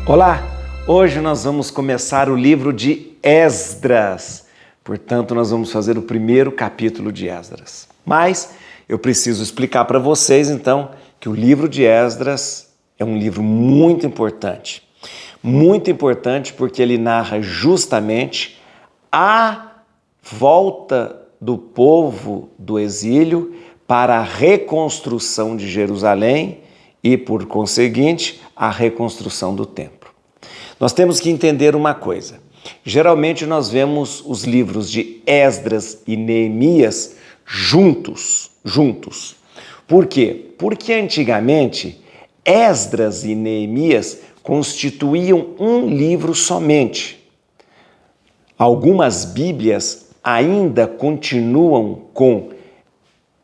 Olá! Hoje nós vamos começar o livro de Esdras. Portanto, nós vamos fazer o primeiro capítulo de Esdras. Mas eu preciso explicar para vocês, então, que o livro de Esdras é um livro muito importante. Muito importante porque ele narra justamente a volta do povo do exílio para a reconstrução de Jerusalém e, por conseguinte, a reconstrução do templo. Nós temos que entender uma coisa. Geralmente nós vemos os livros de Esdras e Neemias juntos. Por quê? Porque antigamente Esdras e Neemias constituíam um livro somente. Algumas Bíblias ainda continuam com o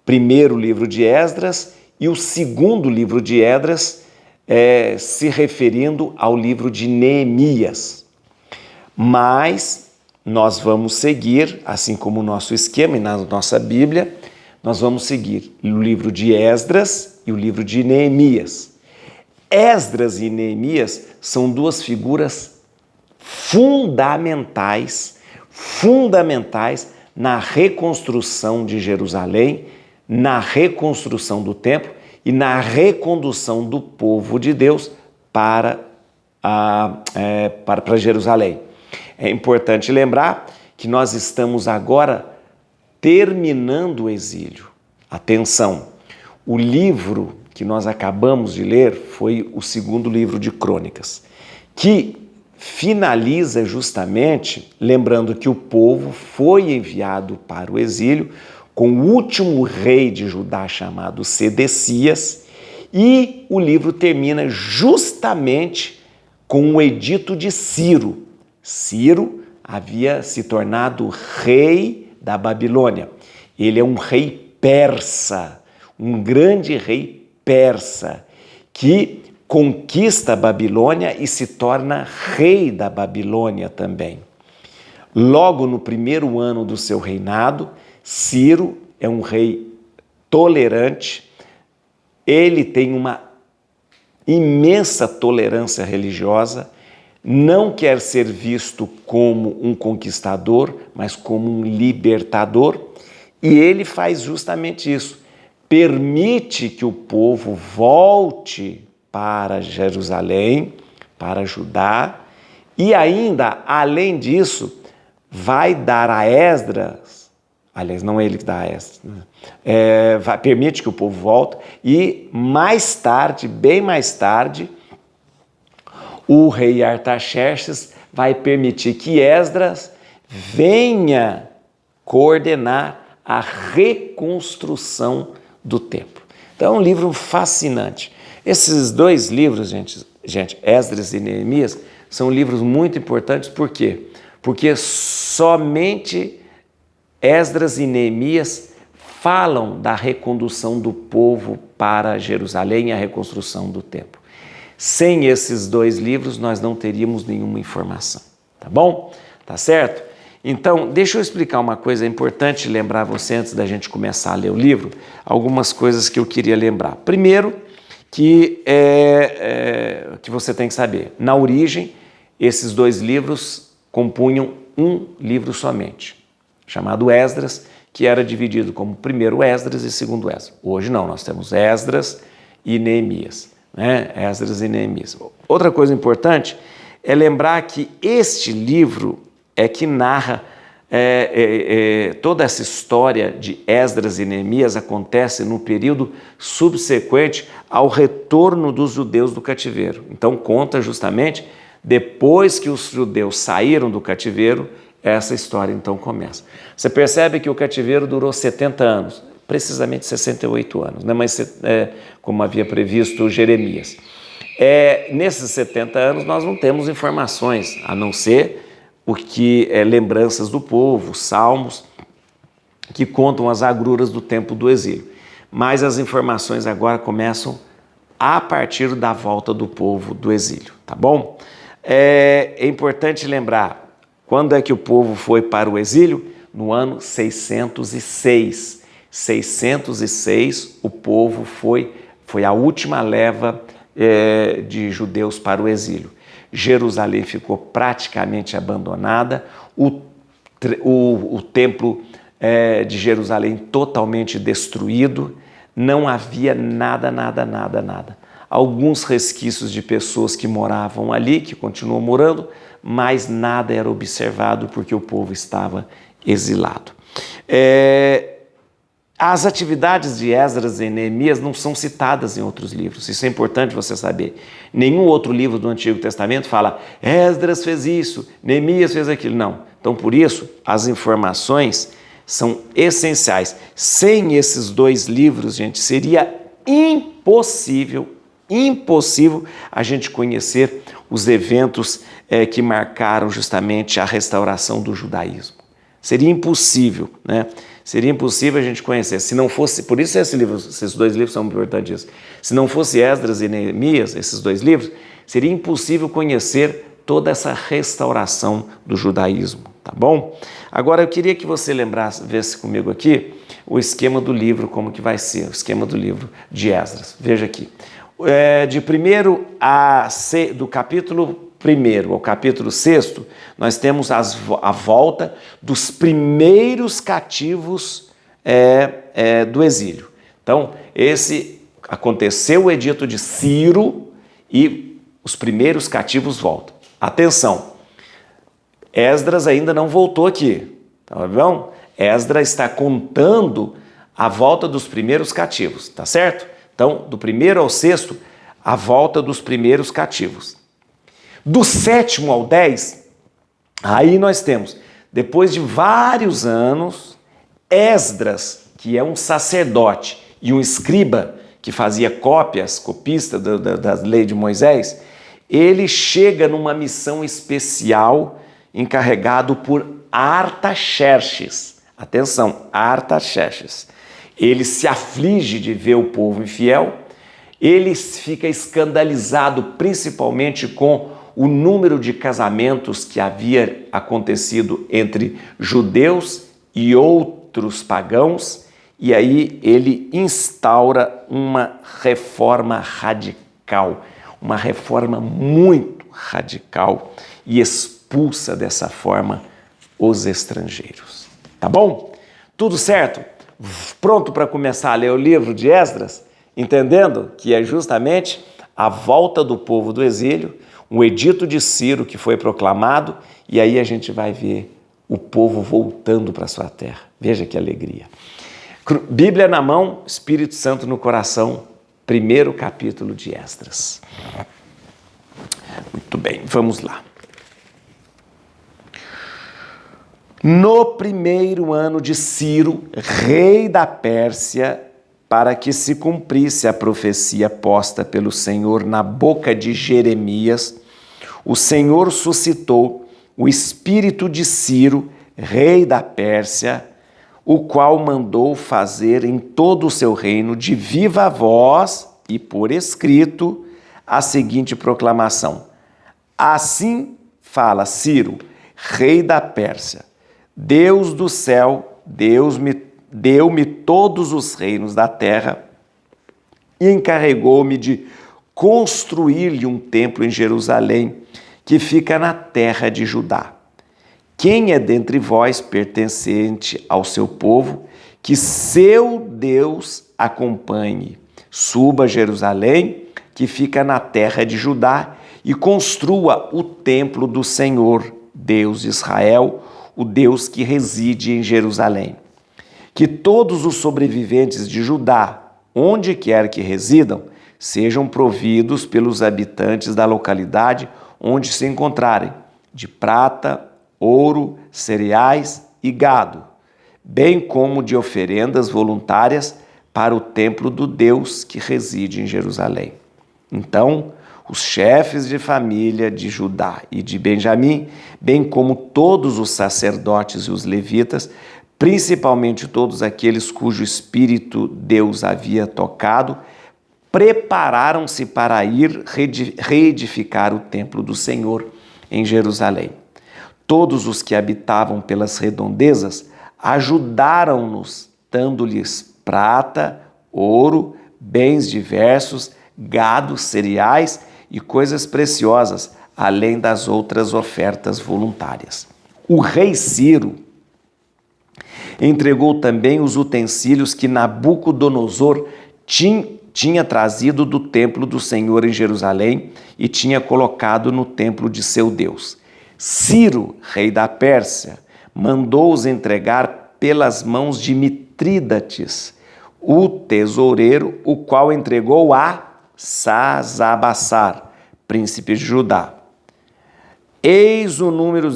primeiro livro de Esdras e o segundo livro de Esdras se referindo ao livro de Neemias. Mas nós vamos seguir, assim como o nosso esquema e na nossa Bíblia, nós vamos seguir o livro de Esdras e o livro de Neemias. Esdras e Neemias são duas figuras fundamentais na reconstrução de Jerusalém, na reconstrução do templo e na recondução do povo de Deus para Jerusalém. É importante lembrar que nós estamos agora terminando o exílio. Atenção, o livro que nós acabamos de ler foi o segundo livro de Crônicas, que finaliza justamente lembrando que o povo foi enviado para o exílio com o último rei de Judá chamado Sedecias, e o livro termina justamente com o edito de Ciro. Ciro havia se tornado rei da Babilônia. Ele é um rei persa, um grande rei persa, que conquista a Babilônia e se torna rei da Babilônia também. Logo no primeiro ano do seu reinado, Ciro é um rei tolerante, ele tem uma imensa tolerância religiosa, não quer ser visto como um conquistador, mas como um libertador, e ele faz justamente isso, permite que o povo volte para Jerusalém, para Judá, e ainda, além disso, vai dar a Esdras, aliás, não é ele que dá a Esdras, permite que o povo volte, e mais tarde, bem mais tarde, o rei Artaxerxes vai permitir que Esdras venha coordenar a reconstrução do templo. Então é um livro fascinante. Esses dois livros, gente, Esdras e Neemias, são livros muito importantes, por quê? Porque somente Esdras e Neemias falam da recondução do povo para Jerusalém e a reconstrução do templo. Sem esses dois livros, nós não teríamos nenhuma informação, tá bom? Tá certo? Então, deixa eu explicar uma coisa importante, lembrar você antes da gente começar a ler o livro, algumas coisas que eu queria lembrar. Primeiro, que você tem que saber, na origem, esses dois livros compunham um livro somente, chamado Esdras, que era dividido como primeiro Esdras e segundo Esdras. Hoje não, nós temos Esdras e Neemias, né? Esdras e Neemias. Outra coisa importante é lembrar que este livro é que narra toda essa história de Esdras e Neemias acontece no período subsequente ao retorno dos judeus do cativeiro. Então conta justamente depois que os judeus saíram do cativeiro, essa história então começa. Você percebe que o cativeiro durou 70 anos, precisamente 68 anos, né? Mas como havia previsto Jeremias. Nesses 70 anos nós não temos informações, a não ser o que lembranças do povo, salmos, que contam as agruras do tempo do exílio. Mas as informações agora começam a partir da volta do povo do exílio, tá bom? É importante lembrar, quando é que o povo foi para o exílio? No ano 606. 606, o povo foi a última leva de judeus para o exílio. Jerusalém ficou praticamente abandonada, o templo de Jerusalém totalmente destruído, não havia nada. Alguns resquícios de pessoas que moravam ali, que continuam morando, mas nada era observado porque o povo estava exilado. As atividades de Esdras e Neemias não são citadas em outros livros, isso é importante você saber. Nenhum outro livro do Antigo Testamento fala Esdras fez isso, Neemias fez aquilo, não. Então, por isso, as informações são essenciais. Sem esses dois livros, gente, seria impossível a gente conhecer os eventos que marcaram justamente a restauração do judaísmo. Seria impossível, né? Seria impossível a gente conhecer. Se não fosse, por isso esses dois livros são importantes. Se não fosse Esdras e Neemias, esses dois livros, seria impossível conhecer toda essa restauração do judaísmo, tá bom? Agora eu queria que você visse comigo aqui o esquema do livro, como que vai ser, o esquema do livro de Esdras. Veja aqui. Do capítulo 1º ao capítulo 6º, nós temos a volta dos primeiros cativos do exílio. Então, aconteceu o edito de Ciro e os primeiros cativos voltam. Atenção, Esdras ainda não voltou aqui, tá bom? Esdras está contando a volta dos primeiros cativos, tá certo? Então, do 1º ao 6º, a volta dos primeiros cativos. Do 7º ao 10, aí nós temos, depois de vários anos, Esdras, que é um sacerdote e um escriba, que fazia copista da lei de Moisés, ele chega numa missão especial encarregado por Artaxerxes. Atenção, Artaxerxes. Ele se aflige de ver o povo infiel, ele fica escandalizado principalmente com o número de casamentos que havia acontecido entre judeus e outros pagãos, e aí ele instaura uma reforma radical, uma reforma muito radical, e expulsa dessa forma os estrangeiros. Tá bom? Tudo certo? Pronto para começar a ler o livro de Esdras? Entendendo que é justamente a volta do povo do exílio, um edito de Ciro que foi proclamado, e aí a gente vai ver o povo voltando para sua terra. Veja que alegria. Bíblia na mão, Espírito Santo no coração, 1º capítulo de Esdras. Muito bem, vamos lá. No 1º ano de Ciro, rei da Pérsia, para que se cumprisse a profecia posta pelo Senhor na boca de Jeremias, o Senhor suscitou o espírito de Ciro, rei da Pérsia, o qual mandou fazer em todo o seu reino de viva voz e por escrito a seguinte proclamação: assim fala Ciro, rei da Pérsia, Deus do céu, deu-me todos os reinos da terra e encarregou-me de construir-lhe um templo em Jerusalém, que fica na terra de Judá. Quem é dentre vós pertencente ao seu povo, que seu Deus acompanhe, suba a Jerusalém, que fica na terra de Judá, e construa o templo do Senhor, Deus de Israel, o Deus que reside em Jerusalém. Que todos os sobreviventes de Judá, onde quer que residam, sejam providos pelos habitantes da localidade onde se encontrarem, de prata, ouro, cereais e gado, bem como de oferendas voluntárias para o templo do Deus que reside em Jerusalém. Então, os chefes de família de Judá e de Benjamim, bem como todos os sacerdotes e os levitas, principalmente todos aqueles cujo espírito Deus havia tocado, prepararam-se para ir reedificar o templo do Senhor em Jerusalém. Todos os que habitavam pelas redondezas ajudaram-nos, dando-lhes prata, ouro, bens diversos, gado, cereais e coisas preciosas, além das outras ofertas voluntárias. O rei Ciro entregou também os utensílios que Nabucodonosor tinha trazido do templo do Senhor em Jerusalém e tinha colocado no templo de seu Deus. Ciro, rei da Pérsia, mandou-os entregar pelas mãos de Mitrídates, o tesoureiro, o qual entregou a Sasabassar, príncipe de Judá. Eis o número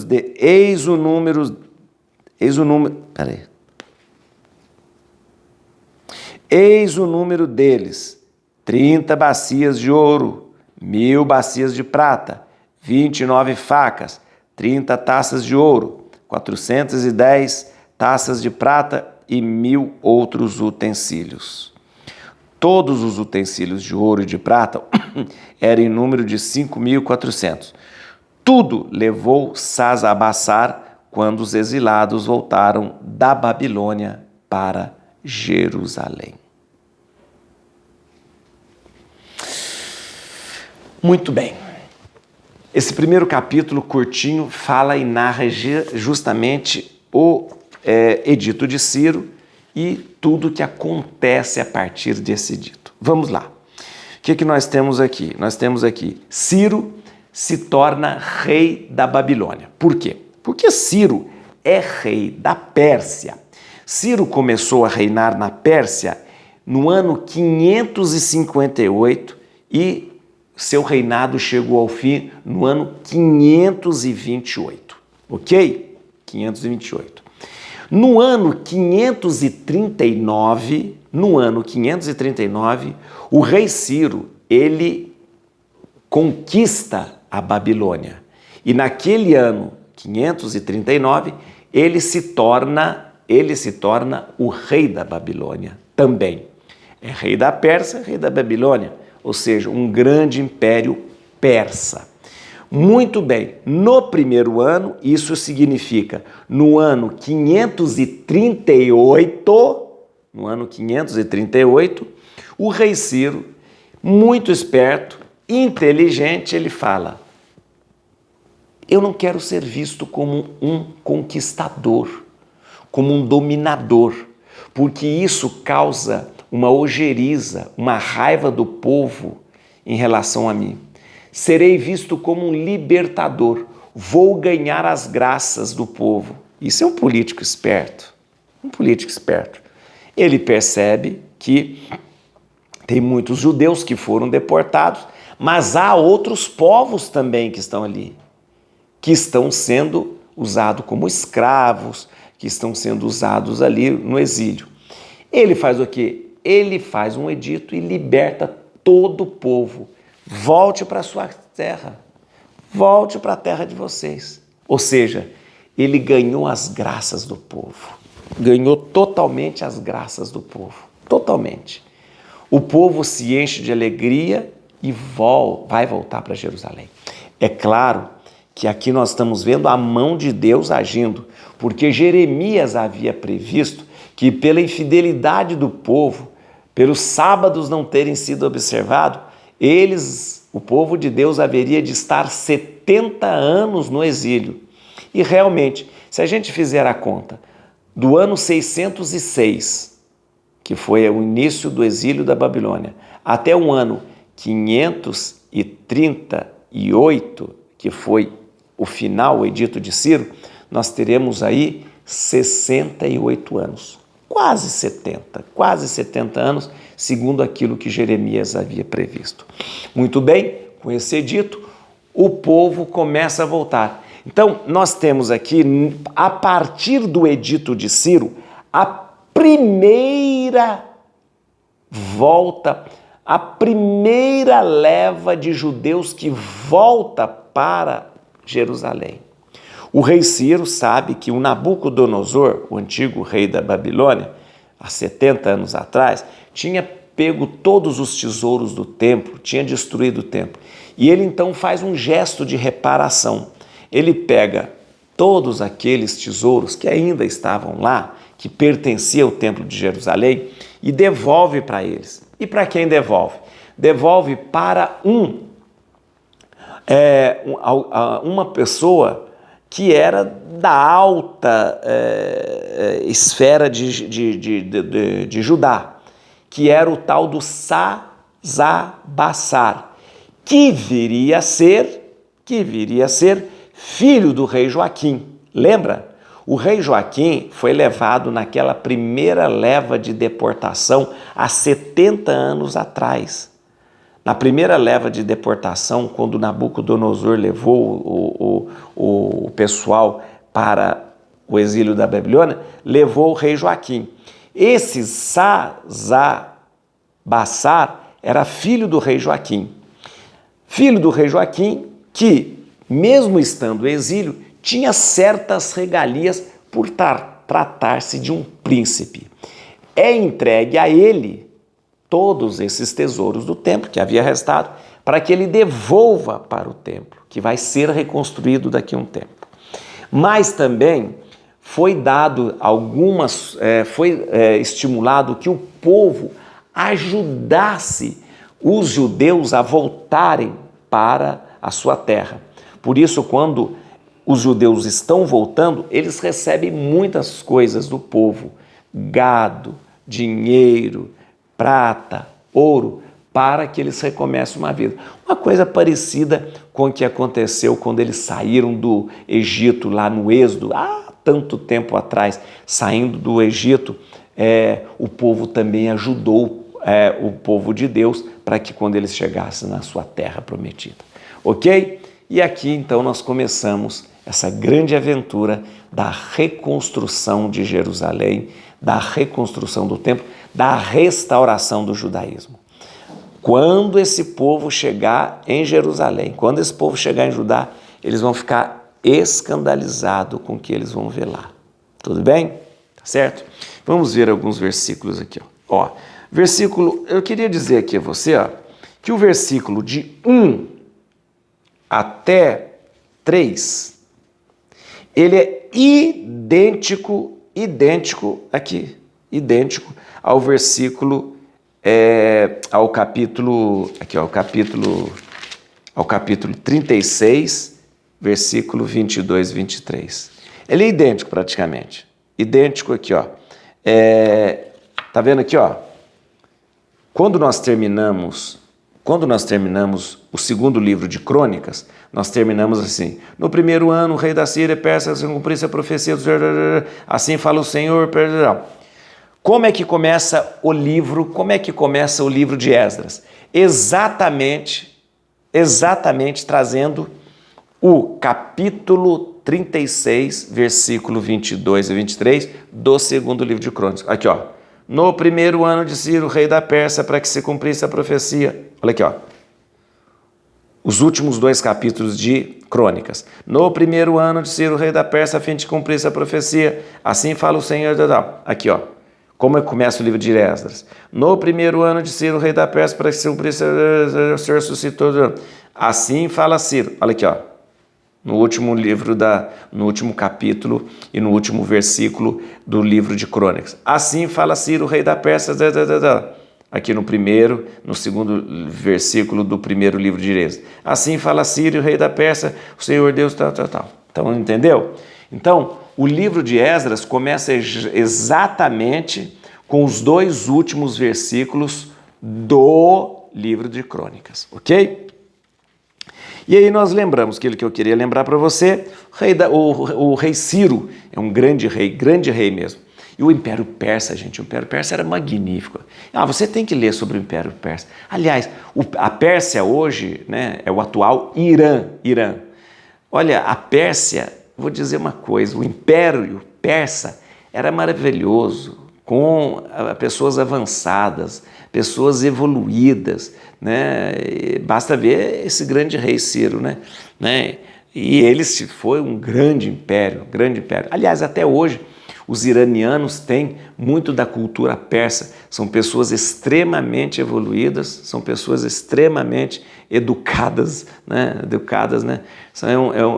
deles: 30 bacias de ouro, 1000 bacias de prata, 29 facas, 30 taças de ouro, 410 taças de prata e 1000 outros utensílios. Todos os utensílios de ouro e de prata eram em número de 5.400. Tudo levou Sasabassar quando os exilados voltaram da Babilônia para Jerusalém. Muito bem. Esse primeiro capítulo curtinho fala e narra justamente o edito de Ciro e tudo o que acontece a partir desse edito. Vamos lá. O que nós temos aqui? Nós temos aqui Ciro se torna rei da Babilônia. Por quê? Porque Ciro é rei da Pérsia. Ciro começou a reinar na Pérsia no ano 558 e seu reinado chegou ao fim no ano 528, ok? 528. No ano 539, o rei Ciro, ele conquista a Babilônia. E naquele ano 539, ele se torna o rei da Babilônia também. É rei da Pérsia, rei da Babilônia, ou seja, um grande império persa. Muito bem, no primeiro ano, isso significa no ano 538, o rei Ciro, muito esperto, inteligente, ele fala: eu não quero ser visto como um conquistador, como um dominador, porque isso causa uma ojeriza, uma raiva do povo em relação a mim. Serei visto como um libertador, vou ganhar as graças do povo. Isso é um político esperto, Ele percebe que tem muitos judeus que foram deportados, mas há outros povos também que estão ali, que estão sendo usados como escravos, que estão sendo usados ali no exílio. Ele faz o quê? Ele faz um edito e liberta todo o povo. Volte para a sua terra, volte para a terra de vocês. Ou seja, ele ganhou as graças do povo, ganhou totalmente as graças do povo, totalmente. O povo se enche de alegria e vai voltar para Jerusalém. É claro que aqui nós estamos vendo a mão de Deus agindo, porque Jeremias havia previsto que pela infidelidade do povo, pelos sábados não terem sido observados, o povo de Deus haveria de estar 70 anos no exílio. E realmente, se a gente fizer a conta, do ano 606, que foi o início do exílio da Babilônia, até o ano 538, que foi o final, o edito de Ciro, nós teremos aí 68 anos. Quase 70 anos, segundo aquilo que Jeremias havia previsto. Muito bem, com esse edito, o povo começa a voltar. Então, nós temos aqui, a partir do edito de Ciro, a primeira volta, a primeira leva de judeus que volta para Jerusalém. O rei Ciro sabe que o Nabucodonosor, o antigo rei da Babilônia, há 70 anos atrás, tinha pego todos os tesouros do templo, tinha destruído o templo. E ele então faz um gesto de reparação. Ele pega todos aqueles tesouros que ainda estavam lá, que pertenciam ao templo de Jerusalém, e devolve para eles. E para quem devolve? Devolve para um uma pessoa que era da alta esfera de Judá, que era o tal do Sasabassar, que viria a ser filho do rei Joaquim. Lembra? O rei Joaquim foi levado naquela primeira leva de deportação há 70 anos atrás. Na primeira leva de deportação, quando Nabucodonosor levou o pessoal para o exílio da Babilônia, levou o rei Joaquim. Esse Sasabassar era filho do rei Joaquim. Filho do rei Joaquim que, mesmo estando no exílio, tinha certas regalias por tratar-se de um príncipe. É entregue a ele todos esses tesouros do templo que havia restado, para que ele devolva para o templo, que vai ser reconstruído daqui a um tempo. Mas também foi dado estimulado que o povo ajudasse os judeus a voltarem para a sua terra. Por isso, quando os judeus estão voltando, eles recebem muitas coisas do povo: gado, dinheiro, prata, ouro, para que eles recomecem uma vida. Uma coisa parecida com o que aconteceu quando eles saíram do Egito, lá no Êxodo, há tanto tempo atrás, saindo do Egito, o povo também ajudou o povo de Deus para que quando eles chegassem na sua terra prometida. Ok? E aqui então nós começamos essa grande aventura da reconstrução de Jerusalém, da reconstrução do templo, da restauração do judaísmo. Quando esse povo chegar em Jerusalém, quando esse povo chegar em Judá, eles vão ficar escandalizados com o que eles vão ver lá. Tudo bem? Tá certo? Vamos ver alguns versículos aqui. Ó, eu queria dizer aqui a você, que o versículo de 1 até 3, ele é idêntico ao versículo, ao capítulo 36, versículo 22 e 23. Ele é idêntico praticamente. Idêntico aqui, ó. Tá vendo aqui, ó? Quando nós terminamos o segundo livro de Crônicas, nós terminamos assim: no primeiro ano, o rei da Síria peça se cumprisse a profecia, assim fala o Senhor. Como é que começa o livro? Como é que começa o livro de Esdras? Exatamente trazendo o capítulo 36, versículo 22 e 23 do segundo livro de Crônicas. Aqui, ó. No primeiro ano de Ciro, rei da Pérsia, para que se cumprisse a profecia. Olha aqui, ó. Os últimos 2 capítulos de Crônicas. No primeiro ano de Ciro, rei da Pérsia, a fim de cumprir-se a profecia. Assim fala o Senhor. Aqui, ó. Como é que começa o livro de Esdras? No primeiro ano de Ciro, rei da Pérsia, para que se cumprisse, o Senhor suscitou. Assim fala Ciro. Olha aqui, ó. No último capítulo e no último versículo do livro de Crônicas. Assim fala Ciro, rei da Pérsia. Aqui no segundo versículo do primeiro livro de Esdras. Assim fala Ciro, rei da Pérsia, o Senhor Deus, tal. Então, entendeu? Então, o livro de Esdras começa exatamente com os 2 últimos versículos do livro de Crônicas, ok? E aí nós lembramos que eu queria lembrar para você, o rei Ciro é um grande rei mesmo. E o Império Persa, gente, o Império Persa era magnífico. Você tem que ler sobre o Império Persa. Aliás, a Pérsia hoje, né, é o atual Irã. Olha, a Pérsia, vou dizer uma coisa, o Império Persa era maravilhoso, com pessoas avançadas, pessoas evoluídas, né? Basta ver esse grande rei Ciro, né? E ele foi um grande império. Aliás, até hoje, os iranianos têm muito da cultura persa, são pessoas extremamente evoluídas, são pessoas extremamente educadas, né?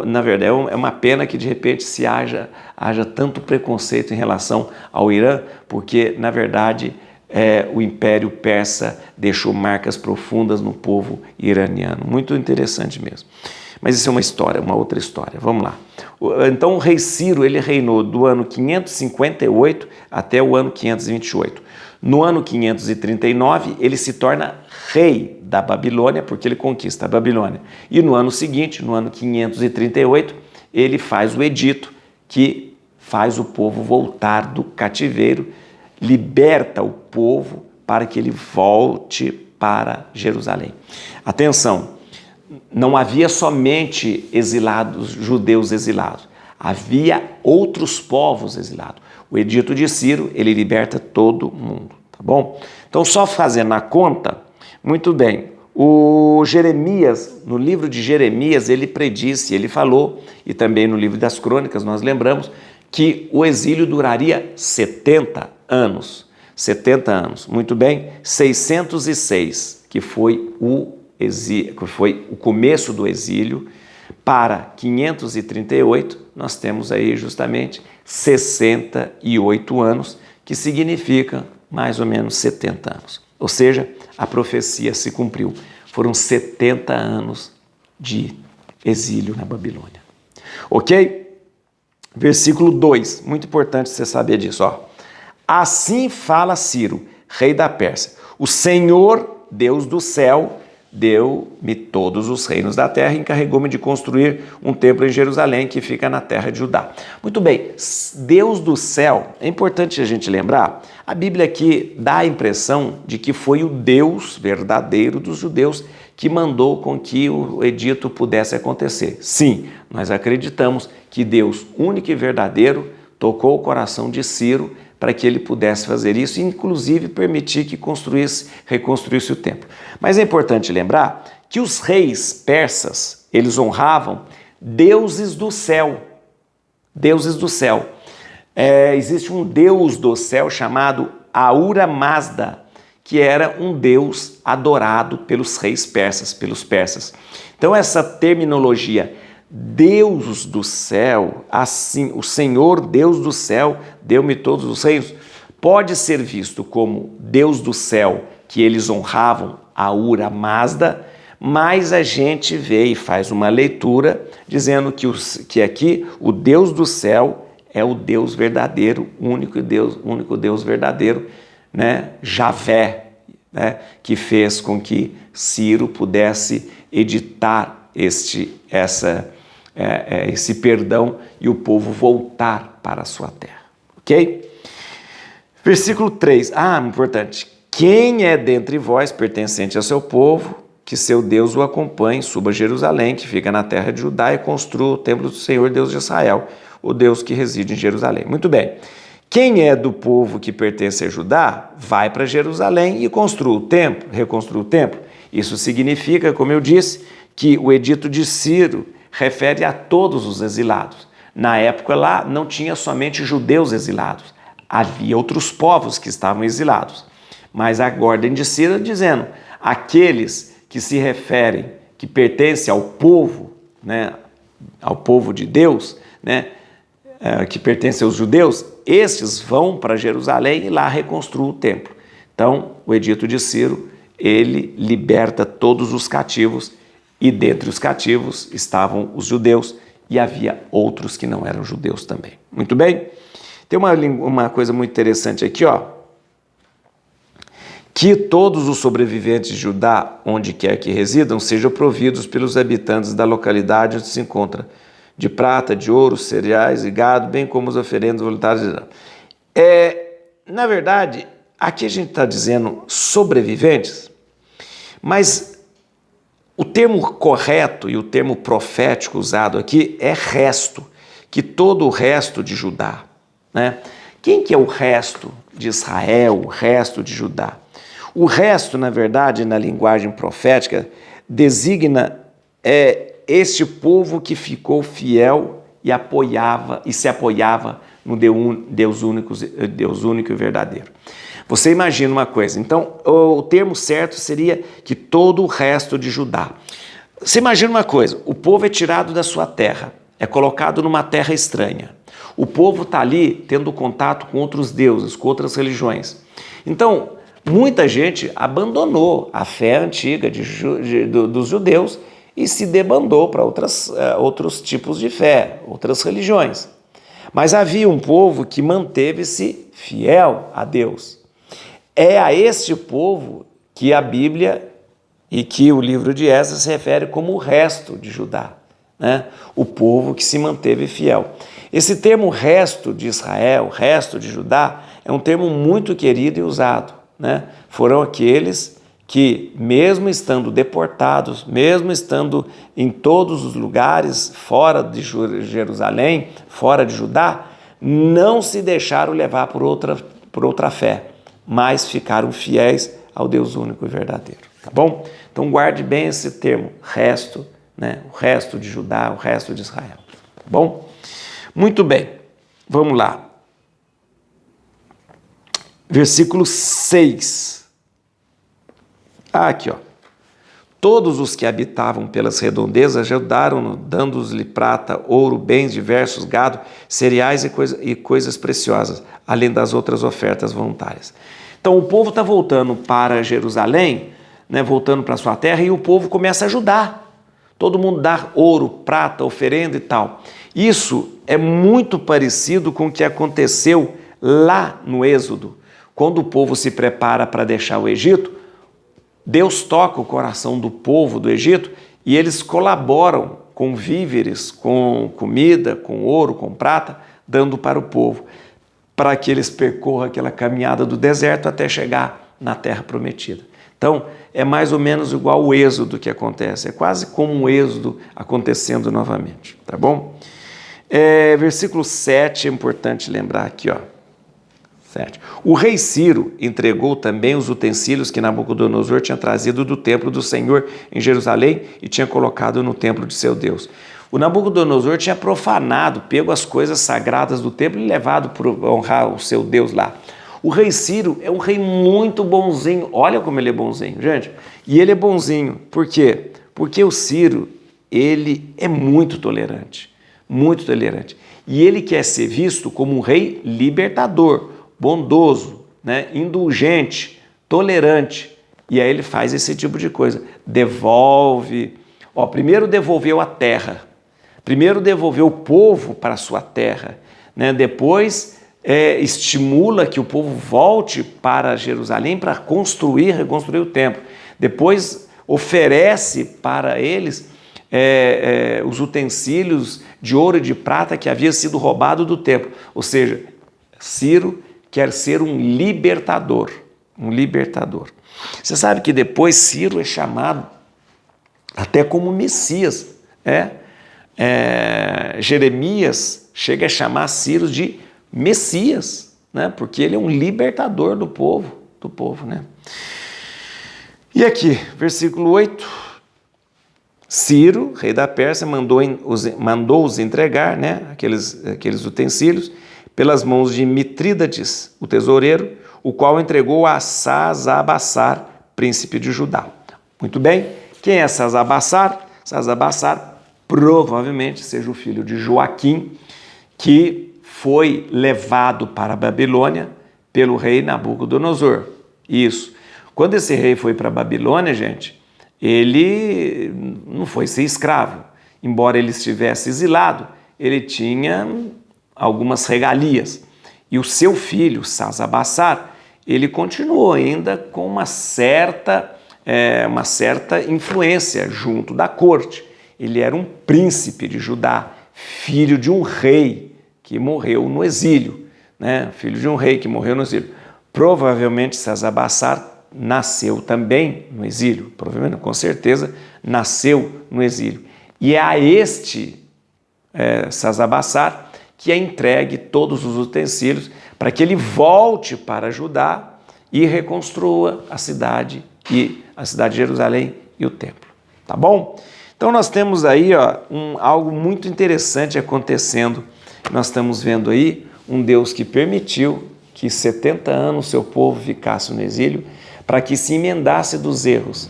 Na verdade, é uma pena que de repente haja tanto preconceito em relação ao Irã, porque, na verdade, o Império Persa deixou marcas profundas no povo iraniano. Muito interessante mesmo. Mas isso é uma história, uma outra história. Vamos lá. Então o rei Ciro, ele reinou do ano 558 até o ano 528. No ano 539, ele se torna rei da Babilônia, porque ele conquista a Babilônia. E no ano seguinte, no ano 538, ele faz o edito que faz o povo voltar do cativeiro, liberta o povo para que ele volte para Jerusalém. Atenção, não havia somente exilados, judeus exilados, havia outros povos exilados. O edito de Ciro, ele liberta todo mundo, tá bom? Então, só fazendo a conta, muito bem, o Jeremias, no livro de Jeremias, ele predisse, ele falou, e também no livro das Crônicas, nós lembramos, que o exílio duraria 70 anos. 70 anos, muito bem, 606, que foi o começo do exílio, para 538, nós temos aí justamente 68 anos, que significa mais ou menos 70 anos. Ou seja, a profecia se cumpriu. Foram 70 anos de exílio na Babilônia. Ok? Versículo 2, muito importante você saber disso. Ó. Assim fala Ciro, rei da Pérsia, o Senhor, Deus do céu, deu-me todos os reinos da terra e encarregou-me de construir um templo em Jerusalém que fica na terra de Judá. Muito bem, Deus do céu, é importante a gente lembrar, a Bíblia aqui dá a impressão de que foi o Deus verdadeiro dos judeus que mandou com que o edito pudesse acontecer. Sim, nós acreditamos que Deus único e verdadeiro tocou o coração de Ciro para que ele pudesse fazer isso e, inclusive, permitir que reconstruísse o templo. Mas é importante lembrar que os reis persas, eles honravam deuses do céu. Deuses do céu. Existe um deus do céu chamado Ahura Mazda, que era um deus adorado pelos reis persas, pelos persas. Então, essa terminologia Deus do céu, assim, o Senhor Deus do céu, deu-me todos os reinos, pode ser visto como Deus do céu, que eles honravam Ahura Mazda, mas a gente vê e faz uma leitura dizendo que aqui o Deus do céu é o Deus verdadeiro, único Deus verdadeiro, né? Javé, né? Que fez com que Ciro pudesse editar esse perdão e o povo voltar para a sua terra, ok? Versículo 3, importante, quem é dentre vós pertencente ao seu povo, que seu Deus o acompanhe, suba a Jerusalém, que fica na terra de Judá, e construa o templo do Senhor, Deus de Israel, o Deus que reside em Jerusalém. Muito bem, quem é do povo que pertence a Judá, vai para Jerusalém e construa o templo, reconstrua o templo. Isso significa, como eu disse, que o edito de Ciro refere a todos os exilados. Na época lá não tinha somente judeus exilados, havia outros povos que estavam exilados. Mas a ordem de Ciro dizendo, aqueles que se referem, que pertencem ao povo, né, ao povo de Deus, né, que pertencem aos judeus, estes vão para Jerusalém e lá reconstruam o templo. Então, o edito de Ciro, ele liberta todos os cativos, e dentre os cativos estavam os judeus e havia outros que não eram judeus também. Muito bem? Tem uma coisa muito interessante aqui, ó. Que todos os sobreviventes de Judá, onde quer que residam, sejam providos pelos habitantes da localidade onde se encontra, de prata, de ouro, cereais e gado, bem como as oferendas voluntárias. Na verdade, aqui a gente está dizendo sobreviventes, mas o termo correto e o termo profético usado aqui é resto, que todo o resto de Judá, né? Quem que é o resto de Israel, o resto de Judá? O resto, na verdade, na linguagem profética, designa este povo que ficou fiel e se apoiava no Deus único e verdadeiro. Você imagina uma coisa, então o termo certo seria que todo o resto de Judá. Você imagina uma coisa, o povo é tirado da sua terra, é colocado numa terra estranha. O povo está ali tendo contato com outros deuses, com outras religiões. Então, muita gente abandonou a fé antiga dos judeus e se debandou para outros tipos de fé, outras religiões. Mas havia um povo que manteve-se fiel a Deus. É a este povo que a Bíblia e que o livro de Esdras se refere como o resto de Judá, né? O povo que se manteve fiel. Esse termo resto de Israel, resto de Judá, é um termo muito querido e usado, né? Foram aqueles que, mesmo estando deportados, mesmo estando em todos os lugares, fora de Jerusalém, fora de Judá, não se deixaram levar por outra fé, mas ficaram fiéis ao Deus único e verdadeiro, tá bom? Então guarde bem esse termo, resto, né? O resto de Judá, o resto de Israel, tá bom? Muito bem, vamos lá. Versículo 6. Aqui, ó. Todos os que habitavam pelas redondezas ajudaram-no, dando-lhe prata, ouro, bens diversos, gado, cereais e coisas preciosas, além das outras ofertas voluntárias. Então o povo está voltando para Jerusalém, né, voltando para sua terra, e o povo começa a ajudar. Todo mundo dá ouro, prata, oferenda e tal. Isso é muito parecido com o que aconteceu lá no Êxodo. Quando o povo se prepara para deixar o Egito, Deus toca o coração do povo do Egito e eles colaboram com víveres, com comida, com ouro, com prata, dando para o povo, para que eles percorram aquela caminhada do deserto até chegar na terra prometida. Então, é mais ou menos igual o êxodo que acontece, é quase como um êxodo acontecendo novamente, tá bom? Versículo 7, é importante lembrar aqui, ó. 7. O rei Ciro entregou também os utensílios que Nabucodonosor tinha trazido do templo do Senhor em Jerusalém e tinha colocado no templo de seu Deus. O Nabucodonosor tinha profanado, pego as coisas sagradas do templo e levado para honrar o seu Deus lá. O rei Ciro é um rei muito bonzinho, olha como ele é bonzinho, gente. E ele é bonzinho, por quê? Porque o Ciro, ele é muito tolerante, e ele quer ser visto como um rei libertador, bondoso, né? Indulgente, tolerante, e aí ele faz esse tipo de coisa, devolve, primeiro devolveu a terra, primeiro devolveu o povo para a sua terra, né? Depois estimula que o povo volte para Jerusalém para reconstruir o templo, depois oferece para eles os utensílios de ouro e de prata que havia sido roubado do templo, ou seja, Ciro quer ser um libertador. Você sabe que depois Ciro é chamado até como Messias. Jeremias chega a chamar Ciro de Messias, né? Porque ele é um libertador do povo, né? E aqui, versículo 8, Ciro, rei da Pérsia, mandou-os entregar, né? aqueles utensílios, pelas mãos de Mitrídates, o tesoureiro, o qual entregou a Sasabassar, príncipe de Judá. Muito bem, quem é Sasabassar? Sasabassar provavelmente seja o filho de Joaquim, que foi levado para a Babilônia pelo rei Nabucodonosor. Isso. Quando esse rei foi para a Babilônia, gente, ele não foi ser escravo. Embora ele estivesse exilado, ele tinha algumas regalias. E o seu filho, Sasabassar, ele continuou ainda com uma certa influência junto da corte. Ele era um príncipe de Judá, filho de um rei que morreu no exílio, né? Provavelmente Sasabassar nasceu também no exílio, provavelmente, com certeza, nasceu no exílio. E é a este Sasabassar que é entregue todos os utensílios para que ele volte para Judá e reconstrua a cidade de Jerusalém e o templo. Tá bom? Então nós temos aí algo muito interessante acontecendo. Nós estamos vendo aí um Deus que permitiu que 70 anos seu povo ficasse no exílio para que se emendasse dos erros.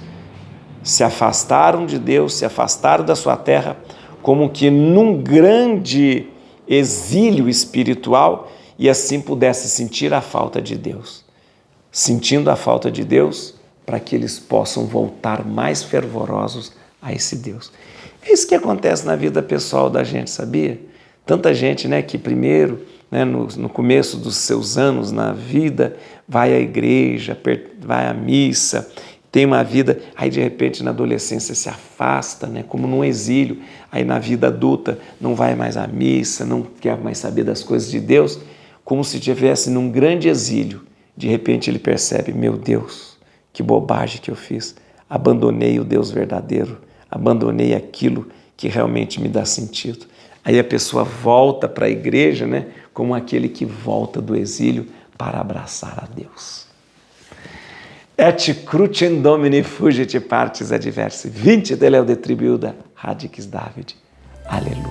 Se afastaram de Deus, se afastaram da sua terra, como que num grande exílio espiritual, e assim pudesse sentir a falta de Deus. sentindo a falta de Deus, para que eles possam voltar mais fervorosos a esse Deus. É isso que acontece na vida pessoal da gente, sabia? Tanta gente, né, que primeiro, né, no começo dos seus anos na vida, vai à igreja, vai à missa, tem uma vida, aí de repente na adolescência se afasta, né, como num exílio, aí na vida adulta não vai mais à missa, não quer mais saber das coisas de Deus, como se estivesse num grande exílio. De repente ele percebe, meu Deus, que bobagem que eu fiz, abandonei o Deus verdadeiro, abandonei aquilo que realmente me dá sentido. Aí a pessoa volta para a igreja, né, como aquele que volta do exílio para abraçar a Deus. Et crucem Domini fugit partis adversi, vincit eleu de tribuda radix David. Aleluia.